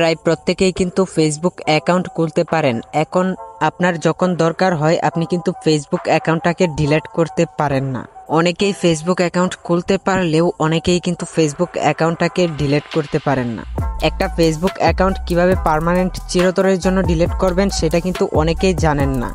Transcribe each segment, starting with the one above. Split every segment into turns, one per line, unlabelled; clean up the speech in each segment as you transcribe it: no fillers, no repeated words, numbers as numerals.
প্রায় প্রত্যেকেই কিন্তু ফেসবুক অ্যাকাউন্ট খুলতে পারেন। এখন আপনার যখন দরকার হয় আপনি কিন্তু ফেসবুক অ্যাকাউন্টটাকে ডিলিট করতে পারেন না। অনেকেই ফেসবুক অ্যাকাউন্ট খুলতে পারলেও অনেকেই কিন্তু ফেসবুক অ্যাকাউন্টটাকে ডিলিট করতে পারেন না। একটা ফেসবুক অ্যাকাউন্ট কিভাবে পার্মানেন্ট চিরতরের জন্য ডিলিট করবেন সেটা কিন্তু অনেকেই জানেন না।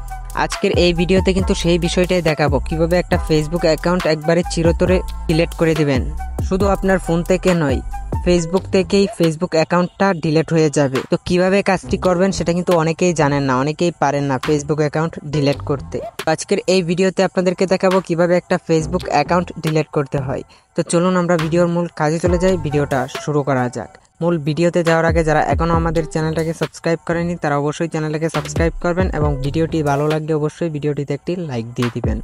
আজকের এই ভিডিওতে কিন্তু সেই বিষয়টাই দেখাবো, কিভাবে একটা ফেসবুক অ্যাকাউন্ট একবারে চিরতরে ডিলিট করে দিবেন। শুধু আপনার ফোন থেকে নয়, ফেসবুক থেকেই ফেসবুক অ্যাকাউন্টটা ডিলিট হয়ে যাবে। তো কিভাবে কাজটি করবেন সেটা কিন্তু অনেকেই জানেন না, অনেকেই পারেন না ফেসবুক অ্যাকাউন্ট ডিলিট করতে। আজকের এই ভিডিওতে আপনাদেরকে দেখাবো কিভাবে একটা ফেসবুক অ্যাকাউন্ট ডিলিট করতে হয়। তো চলুন আমরা ভিডিওর মূল কাজে চলে যাই, ভিডিওটা শুরু করা যাক। মূল ভিডিওতে যাওয়ার আগে যারা এখনও আমাদের চ্যানেলটাকে সাবস্ক্রাইব করেনি তারা অবশ্যই চ্যানেলটাকে সাবস্ক্রাইব করবেন এবং ভিডিওটি ভালো লাগলে অবশ্যই ভিডিওটিতে একটি লাইক দিয়ে দিবেন।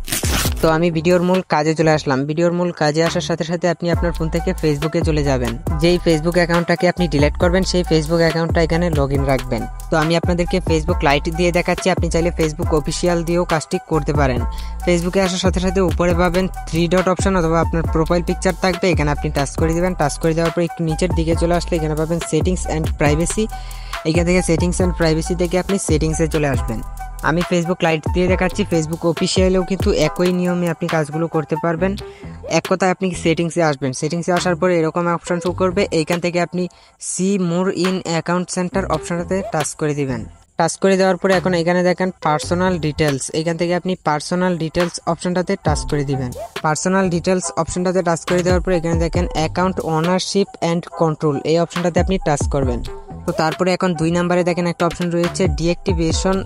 তো আমি ভিডিওর মূল কাজে চলে আসলাম। ভিডিওর মূল কাজে আসার সাথে সাথে আপনি আপনার ফোন থেকে ফেসবুকে চলে যাবেন। যেই ফেসবুক অ্যাকাউন্টটাকে আপনি ডিলিট করবেন সেই ফেসবুক অ্যাকাউন্টটা এখানে লগ ইন রাখবেন। তো আমি আপনাদেরকে ফেসবুক লাইট দিয়ে দেখাচ্ছি, আপনি চাইলে ফেসবুক অফিসিয়াল দিয়েও কাজটি করতে পারেন। ফেসবুকে আসার সাথে সাথে উপরে পাবেন 3 ডট অপশন অথবা আপনার প্রোফাইল পিকচার থাকবে, এখানে আপনি টাচ করে দেবেন। টাচ করে দেওয়ার পর একটু নিচের দিকে চলে আসলে এখানে পাবেন সেটিংস অ্যান্ড প্রাইভেসি। এখান থেকে সেটিংস অ্যান্ড প্রাইভেসি থেকে আপনি সেটিংসে চলে আসবেন। আমি ফেসবুক লাইট দিয়ে দেখাচ্ছি, ফেসবুক অফিসিয়ালেও কিন্তু একই নিয়মে আপনি কাজগুলো করতে পারবেন। এক কথায় আপনি সেটিংসে আসবেন। সেটিংসে আসার পরে এরকম অপশন শো করবে, এইখান থেকে আপনি see more in account centre অপশনটাতে টাচ করে দিবেন। টাচ করে দেওয়ার পরে এখন এখানে দেখেন পার্সোনাল ডিটেলস, এখান থেকে আপনি পার্সোনাল ডিটেলস অপশনটাতে টাচ করে দিবেন। পার্সোনাল ডিটেলস অপশনটাতে টাচ করে দেওয়ার পরে এখানে দেখেন অ্যাকাউন্ট ওনারশিপ অ্যান্ড কন্ট্রোল, এই অপশনটাতে আপনি টাচ করবেন। তো তারপরে এখন 2 নম্বরে দেখেন একটা অপশন রয়েছে ডিঅ্যাক্টিভেশন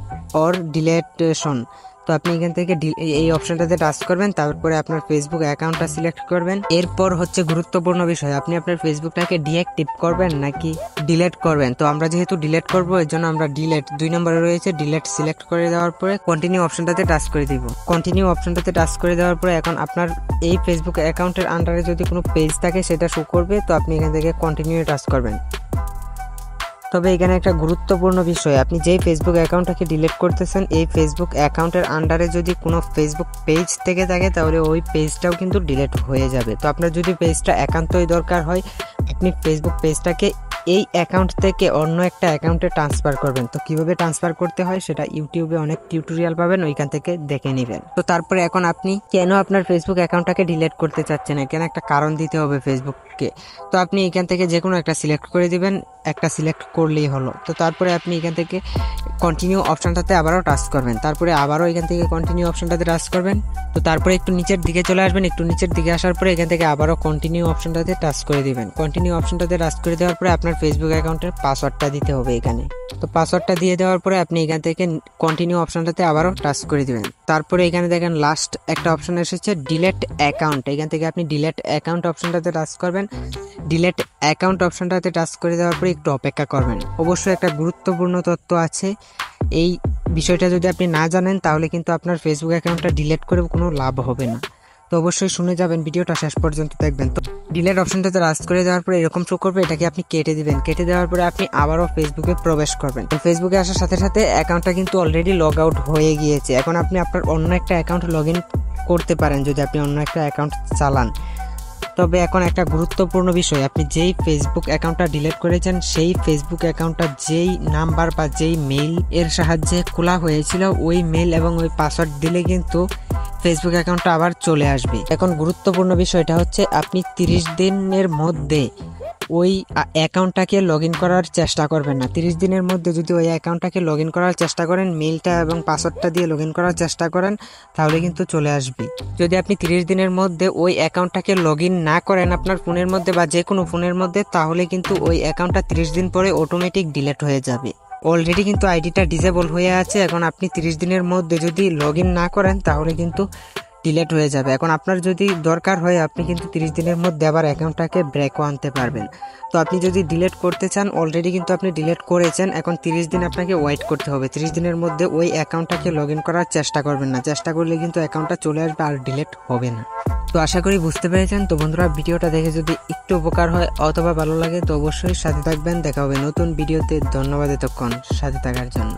অর ডিলেটেশন। তো আপনি এখান থেকে এই অপশনটাতে টাচ করবেন, তারপরে আপনার ফেসবুক অ্যাকাউন্টটা সিলেক্ট করবেন। এরপর হচ্ছে গুরুত্বপূর্ণ বিষয়, আপনি আপনার ফেসবুকটাকে ডিঅ্যাক্টিভ করবেন নাকি ডিলিট করবেন। তো আমরা যেহেতু ডিলিট করবো এর জন্য আমরা ডিলিট 2 নম্বরে রয়েছে ডিলিট সিলেক্ট করে দেওয়ার পরে কন্টিনিউ অপশনটাতে টাচ করে দিব। কন্টিনিউ অপশনটাতে টাচ করে দেওয়ার পরে এখন আপনার এই ফেসবুক অ্যাকাউন্টের আন্ডারে যদি কোনো পেজ থাকে সেটা শো করবে, তো আপনি এখান থেকে কন্টিনিউ টাচ করবেন। তবে এখানে একটা গুরুত্বপূর্ণ বিষয়, আপনি যেই ফেসবুক অ্যাকাউন্টটাকে ডিলিট করতেছেন এই ফেসবুক অ্যাকাউন্টের আন্ডারে যদি কোনো ফেসবুক পেজ থেকে থাকে তাহলে ওই পেজটাও কিন্তু ডিলিট হয়ে যাবে। তো আপনার যদি পেজটা একান্তই দরকার হয় আপনি ফেসবুক পেজটাকে এই অ্যাকাউন্ট থেকে অন্য একটা অ্যাকাউন্টে ট্রান্সফার করবেন। তো কিভাবে ট্রান্সফার করতে হয় সেটা ইউটিউবে অনেক টিউটোরিয়াল পাবেন, ওইখান থেকে দেখে নেবেন। তো তারপরে এখন আপনি কেন আপনার ফেসবুক অ্যাকাউন্টটাকে ডিলিট করতে চাচ্ছেন, এখানে একটা কারণ দিতে হবে ফেসবুককে। তো আপনি এখান থেকে যে কোনো একটা সিলেক্ট করে দিবেন, একটা সিলেক্ট করলেই হলো। তো তারপরে আপনি এখান থেকে কন্টিনিউ অপশনটাতে আবারও টাচ করবেন, তারপরে আবারও এখান থেকে কন্টিনিউ অপশনটাতে টাচ করবেন। তো তারপরে একটু নিচের দিকে চলে আসবেন, একটু নিচের দিকে আসার পরে এখান থেকে আবারও কন্টিনিউ অপশনটাতে টাচ করে দিবেন। কন্টিনিউ অপশনটাতে টাচ করে দেওয়ার পরে আপনার ফেসবুক অ্যাকাউন্টের পাসওয়ার্ডটা দিতে হবে এখানে। তো পাসওয়ার্ডটা দিয়ে দেওয়ার পরে আপনি এখান থেকে কন্টিনিউ অপশনটাতে আবারও টাচ করে দিবেন। তারপরে এখানে দেখেন লাস্ট একটা অপশন এসেছে ডিলিট অ্যাকাউন্ট, এখান থেকে আপনি ডিলিট অ্যাকাউন্ট অপশনটাতে টাচ করবেন। ডিলিট অ্যাকাউন্ট অপশনটাতে টাচ করে দেওয়ার পরে একটু অপেক্ষা করবেন। অবশ্যই একটা গুরুত্বপূর্ণ তথ্য আছে, এই বিষয়টা যদি আপনি না জানেন তাহলে কিন্তু আপনার ফেসবুক অ্যাকাউন্টটা ডিলিট করে কোনো লাভ হবে না। তো অবশ্যই শুনে যাবেন, ভিডিওটা শেষ পর্যন্ত দেখবেন। তো ডিলিট অপশনটাতে টাচ করে দেওয়ার পরে এরকম শো করবে, এটাকে আপনি কেটে দিবেন। কেটে দেওয়ার পরে আপনি আবারও ফেসবুকে প্রবেশ করবেন। ফেসবুকে আসার সাথে সাথে অ্যাকাউন্টটা কিন্তু অলরেডি লগ আউট হয়ে গিয়েছে। এখন আপনি আপনার অন্য একটা অ্যাকাউন্ট লগ ইন করতে পারেন যদি আপনি অন্য একটা অ্যাকাউন্ট চালান। তবে এখন একটা গুরুত্বপূর্ণ বিষয়, আপনি যেই ফেসবুক অ্যাকাউন্টটা ডিলিট করেছেন সেই ফেসবুক অ্যাকাউন্টটা যেই নাম্বার বা যেই মেইল এর সাহায্যে খোলা হয়েছিল ওই মেইল এবং ওই পাসওয়ার্ড দিলে কিন্তু ফেসবুক অ্যাকাউন্টটা আবার চলে আসবে। এখন গুরুত্বপূর্ণ বিষয়টা হচ্ছে আপনি 30 দিনের মধ্যে ওই অ্যাকাউন্টটাকে লগ ইন করার চেষ্টা করবেন না। 30 দিনের মধ্যে যদি ওই অ্যাকাউন্টটাকে লগ ইন করার চেষ্টা করেন, মেইলটা এবং পাসওয়ার্ডটা দিয়ে লগ ইন করার চেষ্টা করেন, তাহলে কিন্তু চলে আসবে। যদি আপনি 30 দিনের মধ্যে ওই অ্যাকাউন্টটাকে লগ ইন না করেন আপনার ফোনের মধ্যে বা যে কোনো ফোনের মধ্যে, তাহলে কিন্তু ওই অ্যাকাউন্টটা 30 দিন পরে অটোমেটিক ডিলিট হয়ে যাবে। অলরেডি কিন্তু আইডিটা ডিসেবল হয়ে আছে, এখন আপনি 30 দিনের মধ্যে যদি লগ ইন না করেন তাহলে কিন্তু ডিলিট হয়ে যাবে। এখন আপনার যদি দরকার হয় আপনি কিন্তু 30 দিনের মধ্যে আবার অ্যাকাউন্টটাকে ব্রেকও আনতে পারবেন। তো আপনি যদি ডিলিট করতে চান, অলরেডি কিন্তু আপনি ডিলিট করেছেন, এখন 30 দিন আপনাকে ওয়েট করতে হবে। 30 দিনের মধ্যে ওই অ্যাকাউন্টটাকে লগ ইন করার চেষ্টা করবেন না, চেষ্টা করলে কিন্তু অ্যাকাউন্টটা চলে আসবে আর ডিলিট হবে না। তো আশা করি বুঝতে পেরেছেন। তো বন্ধুরা, ভিডিওটা দেখে যদি একটু উপকার হয় অথবা ভালো লাগে তো অবশ্যই সাথে থাকবেন। দেখা হবে নতুন ভিডিওতে। ধন্যবাদ এতক্ষণ সাথে থাকার জন্য।